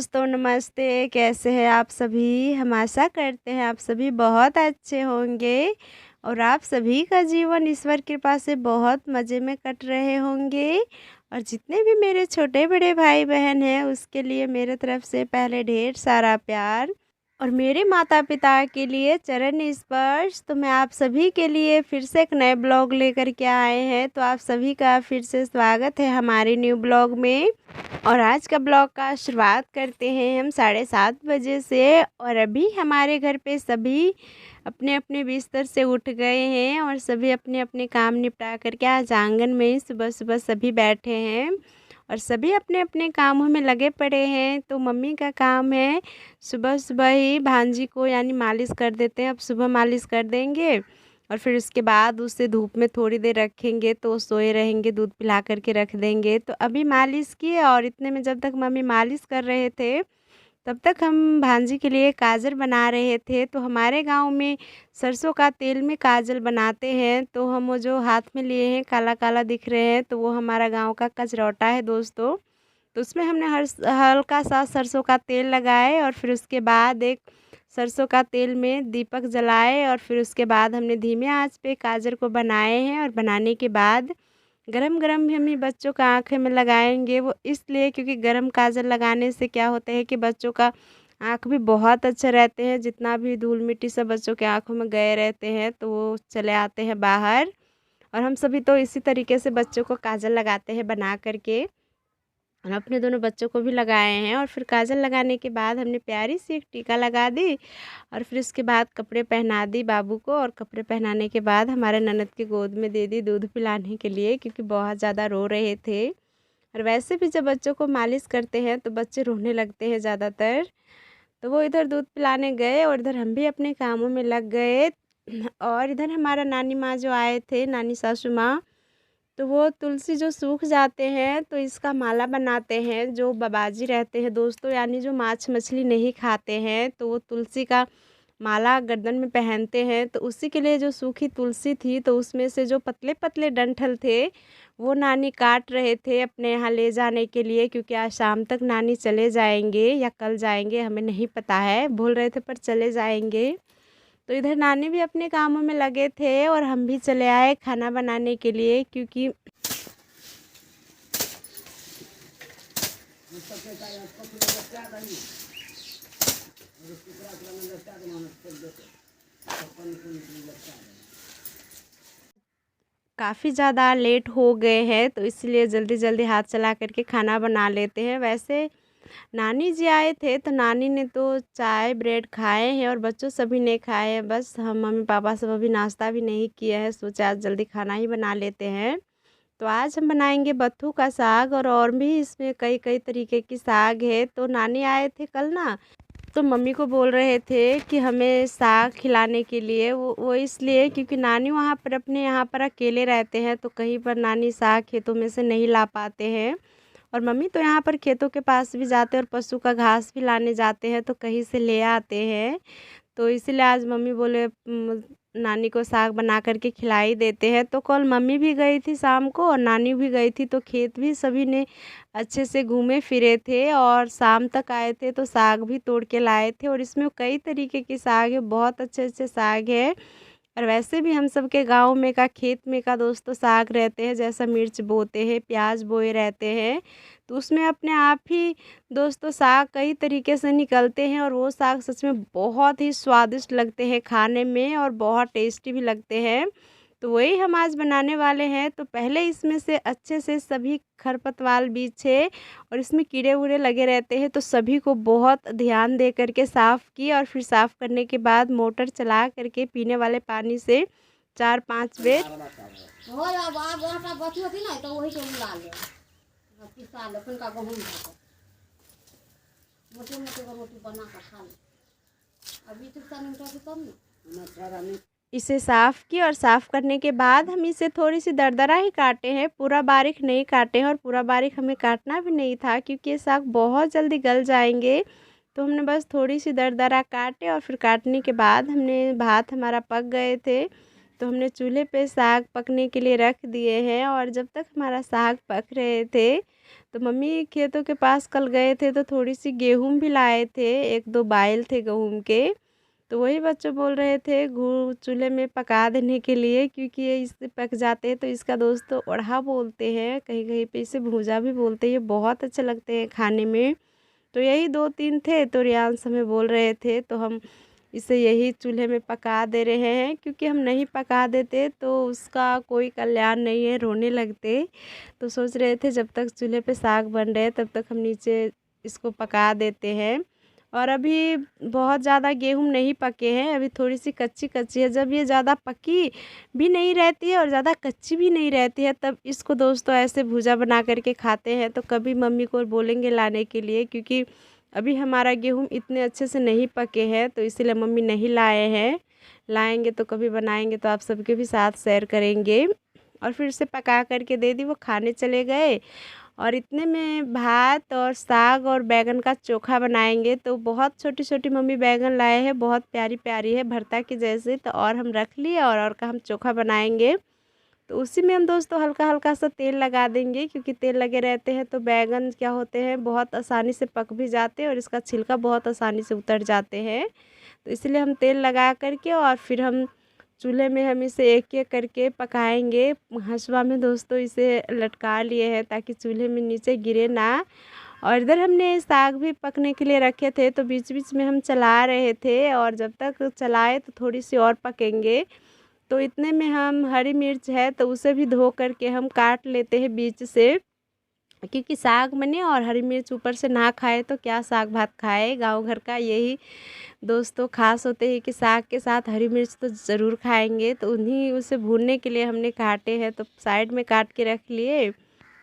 दोस्तों नमस्ते। कैसे हैं आप सभी? हम आशा करते हैं आप सभी बहुत अच्छे होंगे और आप सभी का जीवन ईश्वर कृपा से बहुत मज़े में कट रहे होंगे। और जितने भी मेरे छोटे बड़े भाई बहन हैं उसके लिए मेरे तरफ से पहले ढेर सारा प्यार और मेरे माता पिता के लिए चरण स्पर्श। तो मैं आप सभी के लिए फिर से एक नए ब्लॉग लेकर के आए हैं, तो आप सभी का फिर से स्वागत है हमारे न्यू ब्लॉग में। और आज का ब्लॉग का शुरुआत करते हैं हम 7:30 बजे से। और अभी हमारे घर पे सभी अपने अपने बिस्तर से उठ गए हैं और सभी अपने अपने काम निपटा करके आज आंगन में सुबह सुबह सभी बैठे हैं और सभी अपने अपने कामों में लगे पड़े हैं। तो मम्मी का काम है सुबह सुबह ही भांजी को यानी मालिश कर देते हैं। अब सुबह मालिश कर देंगे और फिर उसके बाद उसे धूप में थोड़ी देर रखेंगे तो सोए रहेंगे, दूध पिला करके रख देंगे। तो अभी मालिश किए और इतने में जब तक मम्मी मालिश कर रहे थे तब तक हम भांजी के लिए काजल बना रहे थे। तो हमारे गांव में सरसों का तेल में काजल बनाते हैं। तो हम वो जो हाथ में लिए हैं काला काला दिख रहे हैं तो वो हमारा गांव का कचरौटा है दोस्तों। तो उसमें हमने हल्का सा सरसों का तेल लगाए और फिर उसके बाद एक सरसों का तेल में दीपक जलाए और फिर उसके बाद हमने धीमे आंच पे काजल को बनाए हैं। और बनाने के बाद गरम गरम भी हम बच्चों का आँखें में लगाएंगे, वो इसलिए क्योंकि गरम काजल लगाने से क्या होता है कि बच्चों का आँख भी बहुत अच्छे रहते हैं। जितना भी धूल मिट्टी सब बच्चों के आँखों में गए रहते हैं तो वो चले आते हैं बाहर। और हम सभी तो इसी तरीके से बच्चों को काजल लगाते हैं बना करके और अपने दोनों बच्चों को भी लगाए हैं। और फिर काजल लगाने के बाद हमने प्यारी सी एक टीका लगा दी और फिर उसके बाद कपड़े पहना दी बाबू को। और कपड़े पहनाने के बाद हमारे ननद की गोद में दे दी दूध पिलाने के लिए, क्योंकि बहुत ज़्यादा रो रहे थे। और वैसे भी जब बच्चों को मालिश करते हैं तो बच्चे रोने लगते हैं ज़्यादातर। तो वो इधर दूध पिलाने गए और इधर हम भी अपने कामों में लग गए। और इधर हमारा नानी माँ जो आए थे, नानी सासू माँ, तो वो तुलसी जो सूख जाते हैं तो इसका माला बनाते हैं। जो बाबाजी रहते हैं दोस्तों, यानी जो मांस मछली नहीं खाते हैं, तो वो तुलसी का माला गर्दन में पहनते हैं। तो उसी के लिए जो सूखी तुलसी थी तो उसमें से जो पतले पतले डंठल थे वो नानी काट रहे थे अपने यहाँ ले जाने के लिए, क्योंकि आज शाम तक नानी चले जाएंगे या कल जाएंगे हमें नहीं पता है, बोल रहे थे पर चले जाएंगे। तो इधर नानी भी अपने कामों में लगे थे और हम भी चले आए खाना बनाने के लिए, क्योंकि काफ़ी ज़्यादा लेट हो गए हैं तो इसलिए जल्दी जल्दी हाथ चला करके खाना बना लेते हैं। वैसे नानी जी आए थे तो नानी ने तो चाय ब्रेड खाए हैं और बच्चों सभी ने खाए हैं। बस हम मम्मी पापा सब अभी नाश्ता भी नहीं किए हैं, सोचा आज जल्दी खाना ही बना लेते हैं। तो आज हम बनाएंगे बत्थू का साग और भी इसमें कई कई तरीके की साग है। तो नानी आए थे कल ना, तो मम्मी को बोल रहे थे कि हमें साग खिलाने के लिए। वो इसलिए क्योंकि नानी वहाँ पर अपने यहाँ पर अकेले रहते हैं तो कहीं पर नानी साग खेतों में से नहीं ला पाते हैं। और मम्मी तो यहाँ पर खेतों के पास भी जाते हैं और पशु का घास भी लाने जाते हैं तो कहीं से ले आते हैं। तो इसीलिए आज मम्मी बोले नानी को साग बना करके खिलाई देते हैं। तो कल मम्मी भी गई थी शाम को और नानी भी गई थी, तो खेत भी सभी ने अच्छे से घूमे फिरे थे और शाम तक आए थे तो साग भी तोड़ के लाए थे। और इसमें कई तरीके की साग है, बहुत अच्छे अच्छे साग है। और वैसे भी हम सब के गाँव में का खेत में का दोस्तों साग रहते हैं, जैसा मिर्च बोते हैं प्याज बोए रहते हैं तो उसमें अपने आप ही दोस्तों साग कई तरीके से निकलते हैं। और वो साग सच में बहुत ही स्वादिष्ट लगते हैं खाने में और बहुत टेस्टी भी लगते हैं। तो वही हम आज बनाने वाले हैं। तो पहले इसमें से अच्छे से सभी खरपतवार बीछे और इसमें कीड़े वूड़े लगे रहते हैं तो सभी को बहुत ध्यान दे करके साफ़ किए। और फिर साफ़ करने के बाद मोटर चला करके पीने वाले पानी से 4-5 बेर इसे साफ़ किया। और साफ़ करने के बाद हम इसे थोड़ी सी दरदरा ही काटे हैं, पूरा बारीक नहीं काटे हैं। और पूरा बारीक हमें काटना भी नहीं था क्योंकि ये साग बहुत जल्दी गल जाएंगे। तो हमने बस थोड़ी सी दरदरा काटे और फिर काटने के बाद हमने भात हमारा पक गए थे तो हमने चूल्हे पे साग पकने के लिए रख दिए हैं। और जब तक हमारा साग पक रहे थे तो मम्मी खेतों के पास कल गए थे तो थोड़ी सी गेहूँ भी लाए थे, 1-2 बाइल थे गेहूँ के। तो वही बच्चों बोल रहे थे चूल्हे में पका देने के लिए, क्योंकि ये इससे पक जाते हैं। तो इसका दोस्तों ओढ़ा बोलते हैं, कहीं कहीं पे इसे भूजा भी बोलते हैं। ये बहुत अच्छे लगते हैं खाने में। तो यही 2-3 थे तो रियांश हमें बोल रहे थे, तो हम इसे यही चूल्हे में पका दे रहे हैं, क्योंकि हम नहीं पका देते तो उसका कोई कल्याण नहीं है, रोने लगते। तो सोच रहे थे जब तक चूल्हे पे साग बन रहे हैं तब तक हम नीचे इसको पका देते हैं। और अभी बहुत ज़्यादा गेहूँ नहीं पके हैं, अभी थोड़ी सी कच्ची कच्ची है। जब ये ज़्यादा पकी भी नहीं रहती है और ज़्यादा कच्ची भी नहीं रहती है, तब इसको दोस्तों ऐसे भुजा बना करके खाते हैं। तो कभी मम्मी को बोलेंगे लाने के लिए, क्योंकि अभी हमारा गेहूँ इतने अच्छे से नहीं पके हैं, तो इसीलिए मम्मी नहीं लाए हैं। लाएंगे तो कभी बनाएंगे तो आप सबके भी साथ शेयर करेंगे। और फिर से पका करके दे दी, वो खाने चले गए। और इतने में भात और साग और बैगन का चोखा बनाएंगे। तो बहुत छोटी छोटी मम्मी बैगन लाए हैं, बहुत प्यारी प्यारी है, भरता की जैसे। तो और हम रख लिए और का हम चोखा बनाएंगे। तो उसी में हम दोस्तों हल्का हल्का सा तेल लगा देंगे, क्योंकि तेल लगे रहते हैं तो बैगन क्या होते हैं, बहुत आसानी से पक भी जाते हैं और इसका छिलका बहुत आसानी से उतर जाते हैं। तो इसलिए हम तेल लगा करके और फिर हम चूल्हे में हम इसे एक एक करके पकाएंगे। हसुआ में दोस्तों इसे लटका लिए हैं ताकि चूल्हे में नीचे गिरे ना। और इधर हमने साग भी पकने के लिए रखे थे, तो बीच बीच में हम चला रहे थे, और जब तक चलाए तो थोड़ी सी और पकेंगे। तो इतने में हम हरी मिर्च है तो उसे भी धो करके हम काट लेते हैं बीच से, क्योंकि साग बने और हरी मिर्च ऊपर से ना खाए तो क्या साग भात खाए। गांव घर का यही दोस्तों खास होते हैं कि साग के साथ हरी मिर्च तो ज़रूर खाएंगे। तो उन्हीं उसे भूनने के लिए हमने काटे हैं, तो साइड में काट के रख लिए।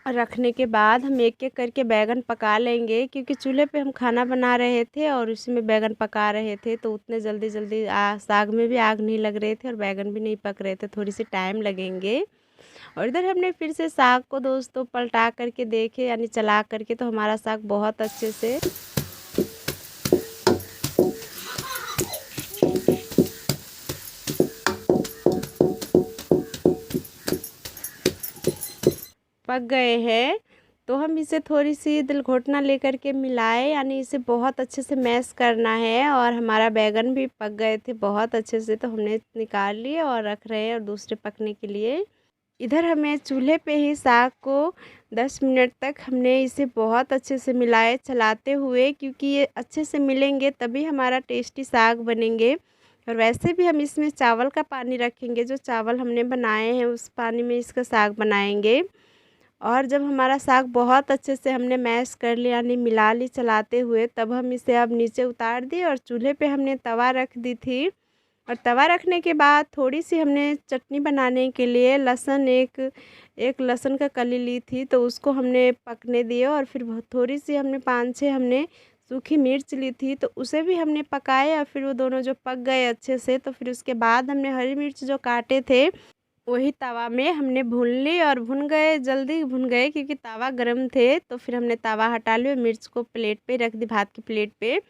और रखने के बाद हम एक एक करके बैगन पका लेंगे, क्योंकि चूल्हे पे हम खाना बना रहे थे और उसी में बैगन पका रहे थे। तो उतने जल्दी जल्दी साग में भी आग नहीं लग रहे थे और बैगन भी नहीं पक रहे थे, थोड़ी सी टाइम लगेंगे। और इधर हमने फिर से साग को दोस्तों पलटा करके देखे, यानी चला करके, तो हमारा साग बहुत अच्छे से पक गए हैं। तो हम इसे थोड़ी सी दिल घोटना लेकर के मिलाए, यानी इसे बहुत अच्छे से मैश करना है। और हमारा बैगन भी पक गए थे बहुत अच्छे से, तो हमने निकाल लिए और रख रहे हैं और दूसरे पकने के लिए। इधर हमें चूल्हे पे ही साग को 10 मिनट तक हमने इसे बहुत अच्छे से मिलाए चलाते हुए, क्योंकि ये अच्छे से मिलेंगे तभी हमारा टेस्टी साग बनेंगे। और वैसे भी हम इसमें चावल का पानी रखेंगे, जो चावल हमने बनाए हैं उस पानी में इसका साग बनाएंगे। और जब हमारा साग बहुत अच्छे से हमने मैश कर लिया, यानी मिला ली चलाते हुए, तब हम इसे अब नीचे उतार दिए। और चूल्हे पे हमने तवा रख दी थी, और तवा रखने के बाद थोड़ी सी हमने चटनी बनाने के लिए लहसुन एक एक लहसुन का कली ली थी, तो उसको हमने पकने दिए। और फिर थोड़ी सी हमने 5-6 हमने सूखी मिर्च ली थी, तो उसे भी हमने पकाए। और फिर वो दोनों जो पक गए अच्छे से, तो फिर उसके बाद हमने हरी मिर्च जो काटे थे वही तवा में हमने भून ली। और भुन गए, जल्दी भुन गए क्योंकि तवा गरम थे। तो फिर हमने तवा हटा लिया, मिर्च को प्लेट पे रख दी, भात की प्लेट पे।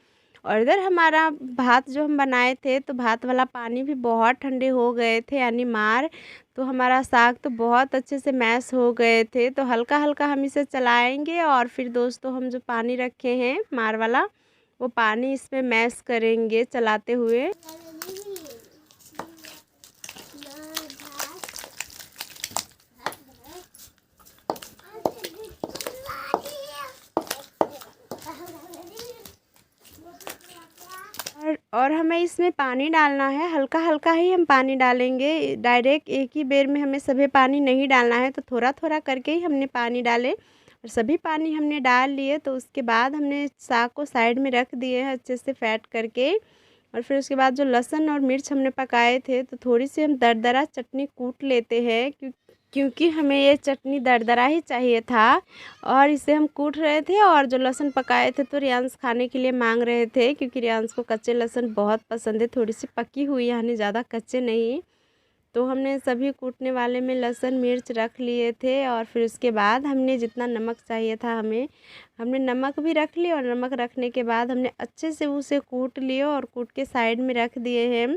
और इधर हमारा भात जो हम बनाए थे, तो भात वाला पानी भी बहुत ठंडे हो गए थे, यानी मार। तो हमारा साग तो बहुत अच्छे से मैश हो गए थे। तो हल्का हल्का हम इसे चलाएंगे और फिर दोस्तों हम जो पानी रखे हैं मार वाला, वो पानी इसमें मैश करेंगे चलाते हुए। और हमें इसमें पानी डालना है, हल्का हल्का ही हम पानी डालेंगे, डायरेक्ट एक ही बेर में हमें सभी पानी नहीं डालना है। तो थोड़ा थोड़ा करके ही हमने पानी डाले और सभी पानी हमने डाल लिए। तो उसके बाद हमने साग को साइड में रख दिए हैं अच्छे से फेंट करके। और फिर उसके बाद जो लहसुन और मिर्च हमने पकाए थे, तो थोड़ी सी हम दरदरा चटनी कूट लेते हैं, क्योंकि हमें ये चटनी दरदरा ही चाहिए था। और इसे हम कूट रहे थे। और जो लहसुन पकाए थे तो रियांश खाने के लिए मांग रहे थे, क्योंकि रियांश को कच्चे लहसुन बहुत पसंद है, थोड़ी सी पकी हुई, यानी ज़्यादा कच्चे नहीं। तो हमने सभी कूटने वाले में लहसुन मिर्च रख लिए थे। और फिर उसके बाद हमने जितना नमक चाहिए था हमने नमक भी रख लिया। और नमक रखने के बाद हमने अच्छे से उसे कूट लिए और कूट के साइड में रख दिए हैं।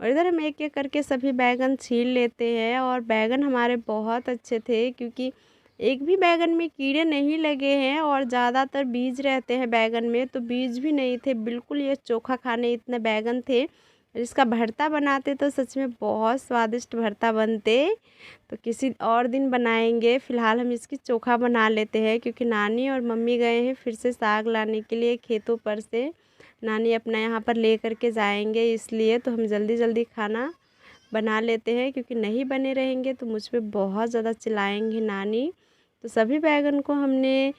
और इधर हम एक एक करके सभी बैगन छील लेते हैं। और बैगन हमारे बहुत अच्छे थे, क्योंकि एक भी बैंगन में कीड़े नहीं लगे हैं और ज़्यादातर बीज रहते हैं बैंगन में, तो बीज भी नहीं थे बिल्कुल। ये चोखा खाने इतने बैंगन थे। इसका भरता बनाते तो सच में बहुत स्वादिष्ट भरता बनते। तो किसी और दिन बनाएंगे, फ़िलहाल हम इसकी चोखा बना लेते हैं क्योंकि नानी और मम्मी गए हैं फिर से साग लाने के लिए खेतों पर से। नानी अपना यहाँ पर ले कर के जाएंगे, इसलिए तो हम जल्दी जल्दी खाना बना लेते हैं क्योंकि नहीं बने रहेंगे तो मुझ पे बहुत ज़्यादा चिल्लाएंगे नानी। तो सभी बैंगन को हमने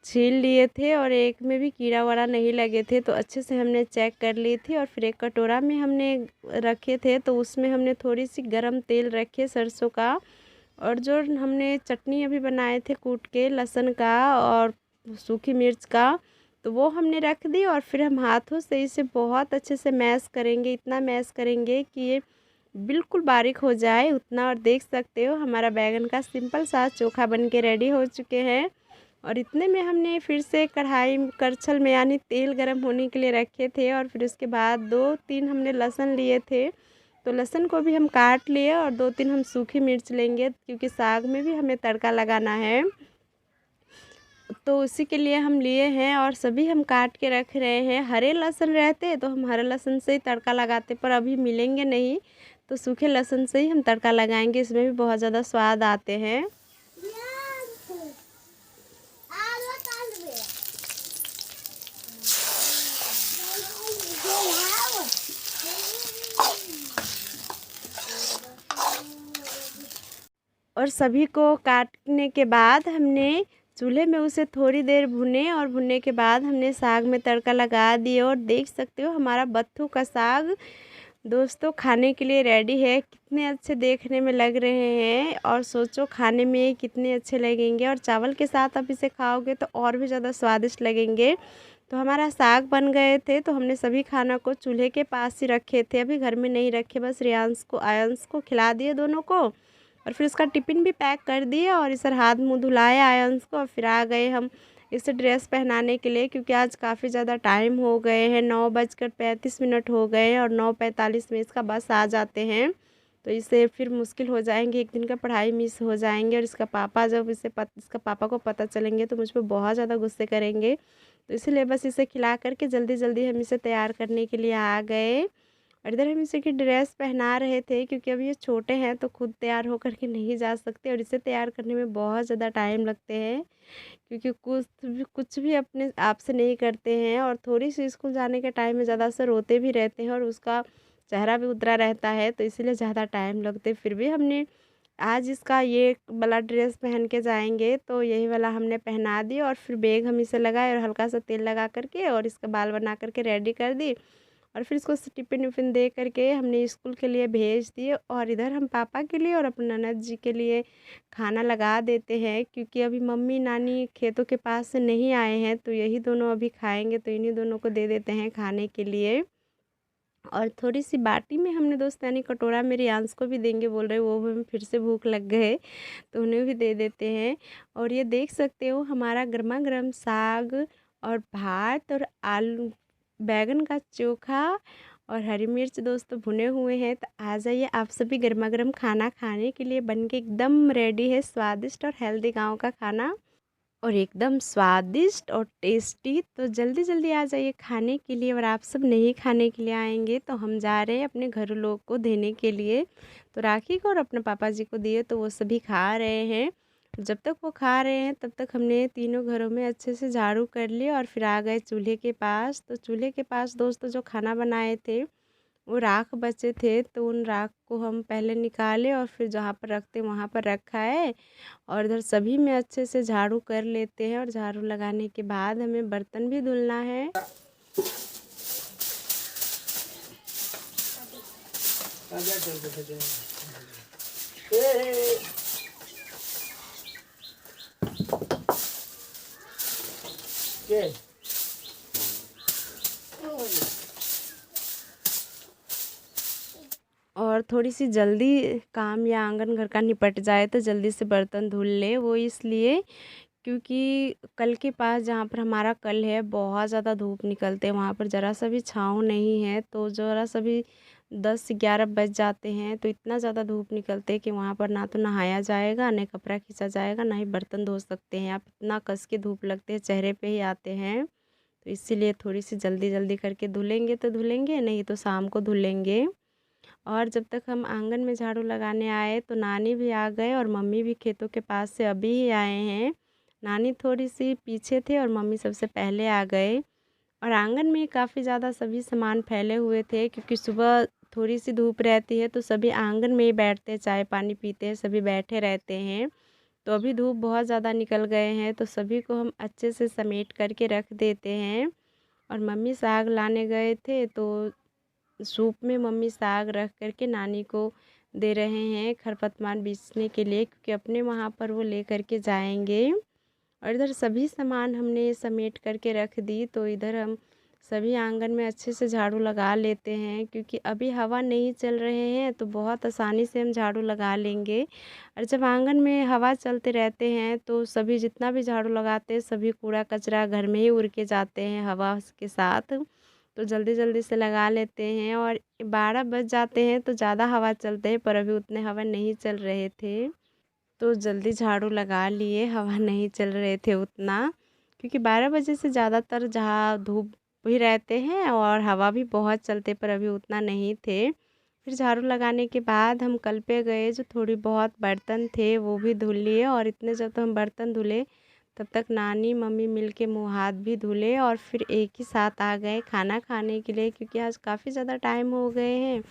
छील लिए थे और एक में भी कीड़ा वाड़ा नहीं लगे थे, तो अच्छे से हमने चेक कर ली थी। और फिर एक कटोरा में हमने रखे थे, तो उसमें हमने थोड़ी सी गरम तेल रखे सरसों का, और जो हमने चटनी अभी बनाए थे कूट के लहसुन का और सूखी मिर्च का, तो वो हमने रख दी। और फिर हम हाथों से इसे बहुत अच्छे से मैश करेंगे, इतना मैश करेंगे कि ये बिल्कुल बारीक हो जाए उतना। और देख सकते हो हमारा बैंगन का सिंपल सा चोखा बन के रेडी हो चुके हैं। और इतने में हमने फिर से कढ़ाई करछल में यानी तेल गरम होने के लिए रखे थे, और फिर उसके बाद 2-3 हमने लहसुन लिए थे, तो लहसुन को भी हम काट लिए। और 2-3 हम सूखी मिर्च लेंगे क्योंकि साग में भी हमें तड़का लगाना है, तो उसी के लिए हम लिए हैं। और सभी हम काट के रख रहे हैं। हरे लहसुन रहते तो हम हरे लहसुन से ही तड़का लगाते, पर अभी मिलेंगे नहीं, तो सूखे लहसुन से ही हम तड़का लगाएंगे। इसमें भी बहुत ज़्यादा स्वाद आते हैं। और सभी को काटने के बाद हमने चूल्हे में उसे थोड़ी देर भुने, और भुनने के बाद हमने साग में तड़का लगा दिया। और देख सकते हो हमारा बत्थू का साग दोस्तों खाने के लिए रेडी है। कितने अच्छे देखने में लग रहे हैं, और सोचो खाने में कितने अच्छे लगेंगे। और चावल के साथ आप इसे खाओगे तो और भी ज़्यादा स्वादिष्ट लगेंगे। तो हमारा साग बन गए थे, तो हमने सभी खाना को चूल्हे के पास ही रखे थे, अभी घर में नहीं रखे, बस रियांश को आयंश को खिला दिए दोनों को। और फिर उसका टिफ़िन भी पैक कर दिए, और इस हाथ मुँह धुलाया आयंश को, और फिर आ गए हम इसे ड्रेस पहनाने के लिए क्योंकि आज काफ़ी ज़्यादा टाइम हो गए हैं। 9:35 हो गए हैं और 9:45 में इसका बस आ जाते हैं, तो इसे फिर मुश्किल हो जाएंगे, एक दिन का पढ़ाई मिस हो जाएंगे। और इसका पापा जब इसका पापा को पता चलेंगे तो मुझ पर बहुत ज़्यादा गुस्से करेंगे। तो इसीलिए बस इसे खिला करके जल्दी जल्दी हम इसे तैयार करने के लिए आ गए। और इधर हम इसे की ड्रेस पहना रहे थे क्योंकि अभी ये छोटे हैं तो खुद तैयार होकर के नहीं जा सकते, और इसे तैयार करने में बहुत ज़्यादा टाइम लगते हैं क्योंकि कुछ भी अपने आप से नहीं करते हैं। और थोड़ी सी स्कूल जाने के टाइम में ज़्यादा से रोते भी रहते हैं, और उसका चेहरा भी उतरा रहता है, तो इसीलिए ज़्यादा टाइम लगते। फिर भी हमने आज इसका ये वाला ड्रेस पहन के जाएंगे, तो यही वाला हमने पहना दी। और फिर बैग हम इसे लगाए और हल्का सा तेल लगा करके और इसका बाल बना करके रेडी कर दी। और फिर इसको टिफ़िन विफ़िन दे करके हमने स्कूल के लिए भेज दिए। और इधर हम पापा के लिए और अपने ननद जी के लिए खाना लगा देते हैं क्योंकि अभी मम्मी नानी खेतों के पास से नहीं आए हैं, तो यही दोनों अभी खाएंगे, तो इन्हीं दोनों को दे देते हैं खाने के लिए। और थोड़ी सी बाटी में हमने दोस्त यानी कटोरा मेरी आंस को भी देंगे बोल रहे, वो भी फिर से भूख लग गए तो उन्हें भी दे देते हैं। और ये देख सकते हो हमारा गर्मा गर्म साग और भात और आलू बैंगन का चोखा और हरी मिर्च दोस्तों भुने हुए हैं। तो आ जाइए आप सभी गर्मा गर्म खाना खाने के लिए, बन के एकदम रेडी है स्वादिष्ट और हेल्दी गाँव का खाना, और एकदम स्वादिष्ट और टेस्टी। तो जल्दी जल्दी आ जाइए खाने के लिए। और आप सब नहीं खाने के लिए आएंगे तो हम जा रहे हैं अपने घर लोगों को देने के लिए। तो राखी को और अपने पापा जी को दिए, तो वो सभी खा रहे हैं। जब तक वो खा रहे हैं तब तक हमने तीनों घरों में अच्छे से झाड़ू कर लिया, और फिर आ गए चूल्हे के पास। तो चूल्हे के पास दोस्तों जो खाना बनाए थे वो राख बचे थे, तो उन राख को हम पहले निकाले और फिर जहाँ पर रखते वहाँ पर रखा है। और इधर सभी में अच्छे से झाड़ू कर लेते हैं, और झाड़ू लगाने के बाद हमें बर्तन भी धुलना है। और थोड़ी सी जल्दी काम या आंगन घर का निपट जाए तो जल्दी से बर्तन धुल ले, वो इसलिए क्योंकि कल के पास जहाँ पर हमारा कल है बहुत ज़्यादा धूप निकलते हैं, वहाँ पर ज़रा सा भी छाँव नहीं है, तो ज़रा सा भी 10-11 बज जाते हैं, तो इतना ज़्यादा धूप निकलते हैं कि वहाँ पर ना तो नहाया जाएगा, ना कपड़ा खींचा जाएगा, ना ही बर्तन धो सकते हैं आप। इतना कस के धूप लगते हैं, चेहरे पे ही आते हैं। तो इसीलिए थोड़ी सी जल्दी जल्दी करके धुलेंगे तो धुलेंगे, नहीं तो शाम को धुलेंगे। और जब तक हम आंगन में झाड़ू लगाने आए तो नानी भी आ गए और मम्मी भी खेतों के पास से अभी ही आए हैं। नानी थोड़ी सी पीछे थे और मम्मी सबसे पहले आ गए। और आंगन में काफ़ी ज़्यादा सभी सामान फैले हुए थे, क्योंकि सुबह थोड़ी सी धूप रहती है तो सभी आंगन में ही बैठते हैं, चाय पानी पीते हैं, सभी बैठे रहते हैं। तो अभी धूप बहुत ज़्यादा निकल गए हैं तो सभी को हम अच्छे से समेट करके रख देते हैं। और मम्मी साग लाने गए थे तो सूप में मम्मी साग रख करके नानी को दे रहे हैं खरपतवार बीछने के लिए, क्योंकि अपने वहाँ पर वो ले करके जाएंगे। और इधर सभी सामान हमने समेट करके रख दी, तो इधर हम सभी आंगन में अच्छे से झाड़ू लगा लेते हैं, क्योंकि अभी हवा नहीं चल रहे हैं तो बहुत आसानी से हम झाड़ू लगा लेंगे। और जब आंगन में हवा चलते रहते हैं तो सभी जितना भी झाड़ू लगाते हैं सभी कूड़ा कचरा घर में ही उड़ के जाते हैं हवा के साथ। तो जल्दी जल्दी से लगा लेते हैं। और 12 बज जाते हैं तो ज़्यादा हवा चलते हैं, पर अभी उतने हवा नहीं चल रहे थे तो जल्दी झाड़ू लगा लिए, हवा नहीं चल रहे थे उतना। क्योंकि 12 बजे से ज़्यादातर जहाँ धूप भी रहते हैं और हवा भी बहुत चलते, पर अभी उतना नहीं थे। फिर झाड़ू लगाने के बाद हम कल पे गए, जो थोड़ी बहुत बर्तन थे वो भी धुल लिए। और इतने जब तो हम बर्तन धुले तब तक नानी मम्मी मिल के मुँह हाथ भी धुले और फिर एक ही साथ आ गए खाना खाने के लिए, क्योंकि आज काफ़ी ज़्यादा टाइम हो गए हैं।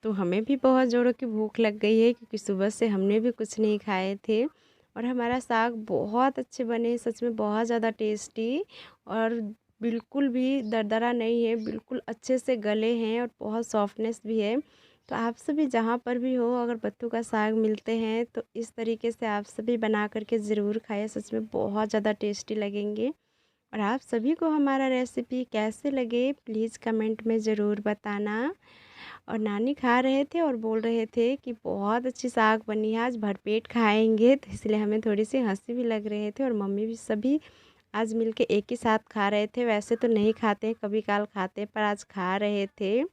तो हमें भी बहुत ज़ोरों की भूख लग गई है, क्योंकि सुबह से हमने भी कुछ नहीं खाए थे। और हमारा साग बहुत अच्छे बने, सच में बहुत ज़्यादा टेस्टी। और बिल्कुल भी दरदरा नहीं है, बिल्कुल अच्छे से गले हैं और बहुत सॉफ्टनेस भी है। तो आप सभी जहाँ पर भी हो, अगर बत्तू का साग मिलते हैं तो इस तरीके से आप सभी बना करके ज़रूर खाएं, सच में बहुत ज़्यादा टेस्टी लगेंगे। और आप सभी को हमारा रेसिपी कैसे लगे प्लीज़ कमेंट में ज़रूर बताना। और नानी खा रहे थे और बोल रहे थे कि बहुत अच्छी साग बनी है, आज भरपेट खाएंगे। तो इसलिए हमें थोड़ी सी हंसी भी लग रहे थे। और मम्मी भी सभी आज मिलके एक ही साथ खा रहे थे। वैसे तो नहीं खाते, कभी काल खाते, पर आज खा रहे थे।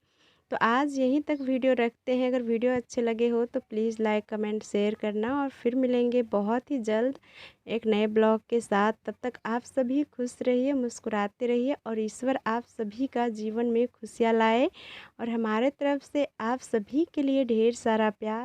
तो आज यहीं तक वीडियो रखते हैं। अगर वीडियो अच्छे लगे हो तो प्लीज़ लाइक कमेंट शेयर करना। और फिर मिलेंगे बहुत ही जल्द एक नए ब्लॉग के साथ। तब तक आप सभी खुश रहिए, मुस्कुराते रहिए और ईश्वर आप सभी का जीवन में खुशियाँ लाए। और हमारे तरफ से आप सभी के लिए ढेर सारा प्यार।